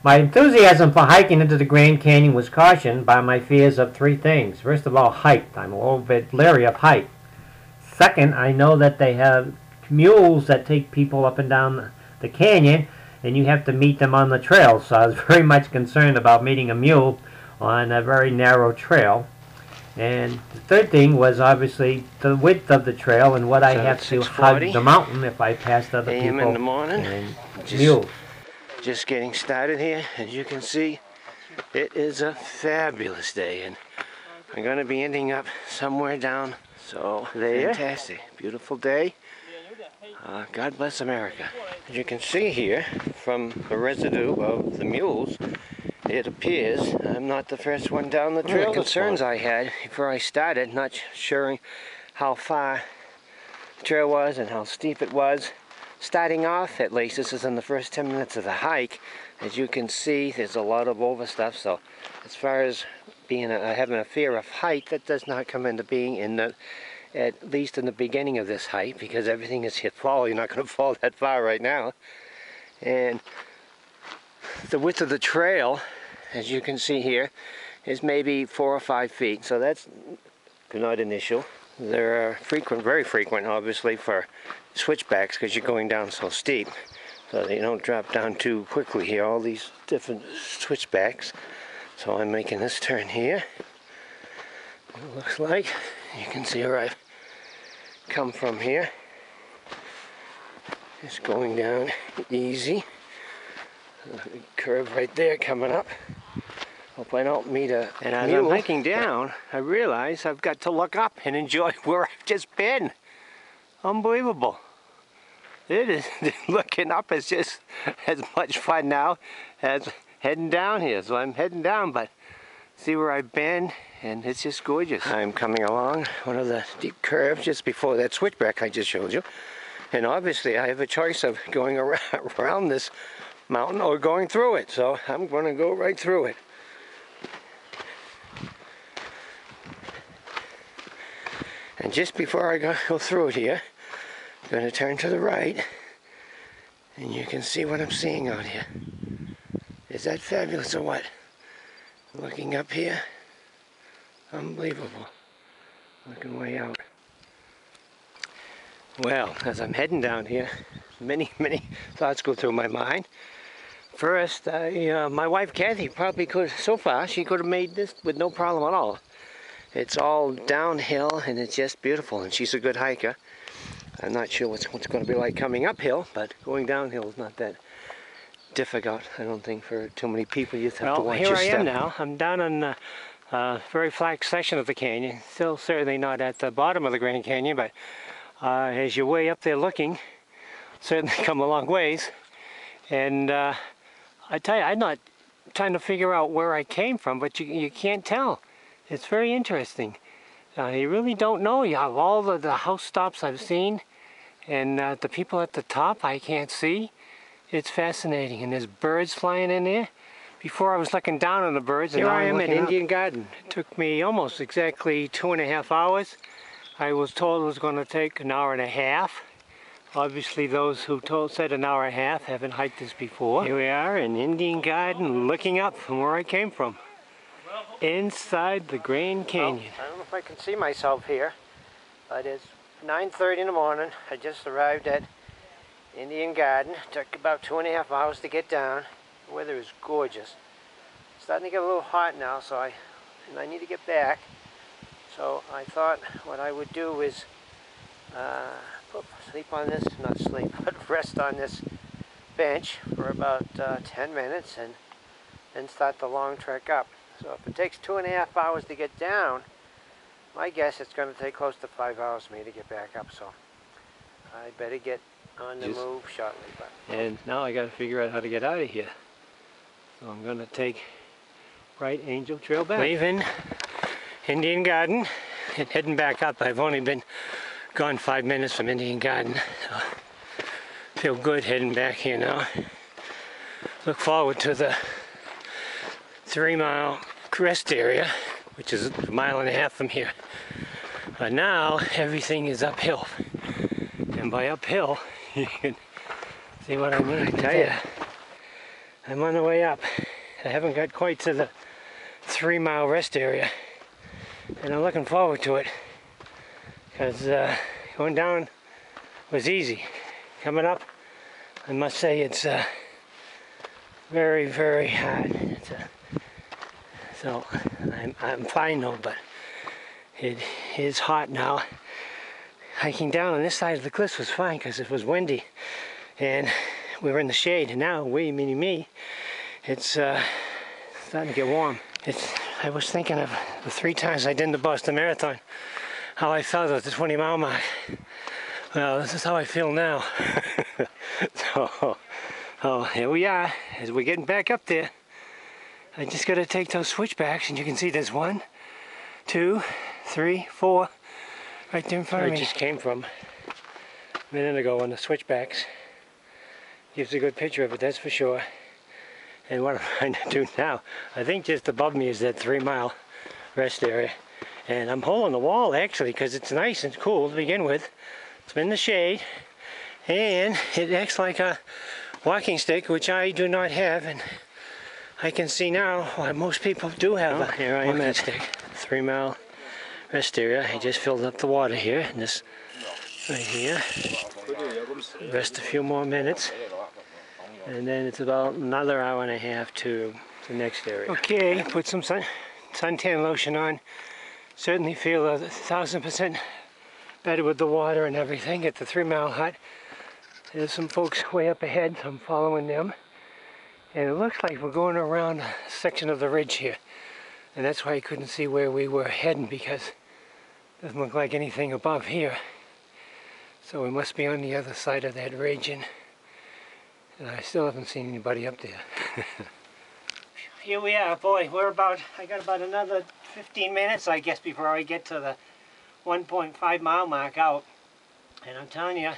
My enthusiasm for hiking into the Grand Canyon was cautioned by my fears of three things. First of all, height. I'm a little bit leery of height. Second, I know that they have mules that take people up and down the canyon, and you have to meet them on the trail. So I was very much concerned about meeting a mule on a very narrow trail. And the third thing was obviously the width of the trail and what I have to hug the mountain if I passed other people in the morning, and mules. Just getting started here. As you can see, it is a fabulous day, and I'm going to be ending up somewhere down. So there, fantastic, beautiful day. God bless America. As you can see here, from the residue of the mules, it appears I'm not the first one down the trail. The concerns I had before I started, not sure how far the trail was and how steep it was. Starting off, at least, this is in the first 10 minutes of the hike. As you can see, there's a lot of overstuff. So as far as being having a fear of height, that does not come into being in the, at least in the beginning of this hike, because everything is hit fall. You're not going to fall that far right now. And the width of the trail, as you can see here, is maybe 4 or 5 feet. So that's not an issue. They're frequent, very frequent, obviously, for switchbacks because you're going down so steep. So they don't drop down too quickly here, all these different switchbacks. So I'm making this turn here. It looks like you can see where I've come from here. Just going down easy. Curve right there coming up. Hope I don't meet a mule. And as I'm hiking down, I realize I've got to look up and enjoy where I've just been. Unbelievable. It is, looking up is just as much fun now as heading down here. So I'm heading down, but see where I've been, and it's just gorgeous. I'm coming along one of the deep curves just before that switchback I just showed you. And obviously I have a choice of going around this mountain or going through it. So I'm going to go right through it. And just before I go through it here, I'm going to turn to the right, and you can see what I'm seeing out here. Is that fabulous or what? Looking up here, unbelievable. Looking way out. Well, as I'm heading down here, many thoughts go through my mind. First, my wife Kathy probably could, so far, she could have made this with no problem at all. It's all downhill and it's just beautiful, and she's a good hiker. I'm not sure what's going to be like coming uphill, but going downhill is not that difficult, I don't think, for too many people. You just have to watch your step. Here I am now. I'm down on a very flat section of the canyon. Still certainly not at the bottom of the Grand Canyon, but as you're way up there looking, certainly come a long ways. And I tell you, I'm not trying to figure out where I came from, but you can't tell. It's very interesting. You really don't know. You have all the house stops I've seen, and the people at the top I can't see. It's fascinating, and there's birds flying in there. Before I was looking down on the birds, and here I am at Indian Garden. It took me almost exactly 2.5 hours. I was told it was going to take an hour and a half. Obviously those who said an hour and a half haven't hiked this before. Here we are in Indian Garden, looking up from where I came from. Inside the Grand Canyon. Well, I don't know if I can see myself here, but it's 9:30 in the morning. I just arrived at Indian Garden. It took about 2.5 hours to get down. The weather is gorgeous. It's starting to get a little hot now, so I need to get back. So I thought what I would do is sleep on this, not sleep, but rest on this bench for about 10 minutes and then start the long trek up. So if it takes 2.5 hours to get down, my guess it's going to take close to 5 hours for me to get back up. So I better get on the move shortly. And now I got to figure out how to get out of here. So I'm going to take Bright Angel Trail back. Leaving Indian Garden and heading back up. I've only been gone 5 minutes from Indian Garden. So feel good heading back here now. Look forward to the 3-mile crest area, which is 1.5 miles from here. But now everything is uphill, and by uphill you can see what I mean. I tell you, I'm on the way up. I haven't got quite to the 3-mile rest area, and I'm looking forward to it because going down was easy. Coming up, I must say it's very, very hard. So I'm fine though, but it is hot now. Hiking down on this side of the cliffs was fine because it was windy and we were in the shade, and now we, meaning me, it's starting to get warm. I was thinking of the 3 times I did the Boston Marathon, how I felt at the 20-mile mark. Well, this is how I feel now. So here we are as we're getting back up there. I just got to take those switchbacks, and you can see there's 1, 2, 3, 4 right there in front of me. I just came from a minute ago on the switchbacks. Gives a good picture of it, that's for sure. And what I'm trying to do now, I think just above me is that 3-mile rest area. And I'm holding the wall actually because it's nice and cool to begin with. It's in the shade and it acts like a walking stick, which I do not have, and I can see now why most people do have a here I am at stick. 3-mile rest area. I just filled up the water here in this right here. Rest a few more minutes, and then it's about another hour and a half to the next area. Okay, put some suntan lotion on. Certainly feel 1,000% better with the water and everything at the 3-mile hut. There's some folks way up ahead, so I'm following them. And it looks like we're going around a section of the ridge here. And that's why I couldn't see where we were heading, because it doesn't look like anything above here. So we must be on the other side of that ridge, and I still haven't seen anybody up there. Here we are, boy, I got about another 15 minutes, I guess, before I get to the 1.5 mile mark out. And I'm telling you,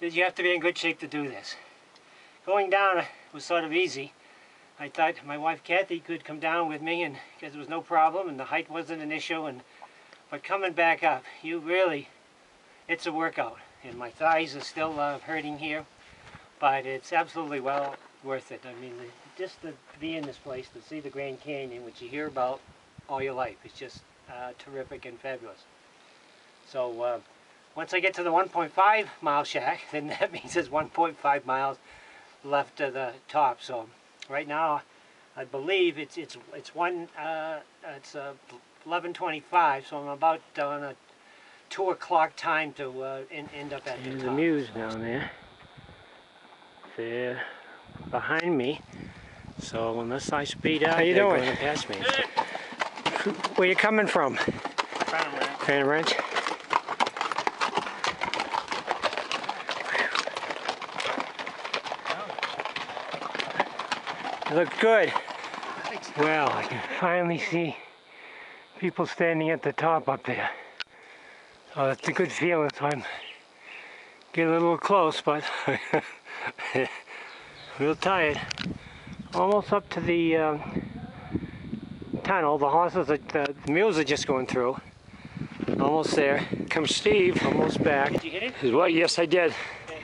that you have to be in good shape to do this. Going down was sort of easy. I thought my wife Kathy could come down with me, and because there was no problem and the height wasn't an issue, but coming back up, it's a workout. And my thighs are still hurting here, but it's absolutely well worth it. I mean, just to be in this place, to see the Grand Canyon, which you hear about all your life, is just terrific and fabulous. So once I get to the 1.5 mile shack, then that means there's 1.5 miles left to the top. So right now, I believe it's 11:25, so I'm about on a 2 o'clock time to end up at the top. There's the Mules down there. They're behind me. So unless I speed out, they're going to pass me. Where you coming from? Phantom Ranch. It looks good. Well, I can finally see people standing at the top up there. So that's a good feeling. So I'm getting a little close, but real tired. Almost up to the tunnel. The horses, the mules are just going through. Almost there. Comes Steve, almost back. Did you hit it? Well, yes, I did. Okay.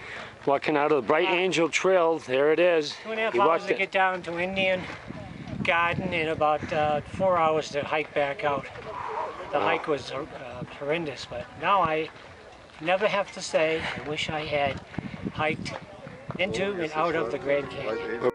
Walking out of the Bright Angel Trail, there it is. 2.5 hours to get down to Indian Garden, and about 4 hours to hike back out. The hike was horrendous, but now I never have to say I wish I had hiked into and out of the Grand Canyon.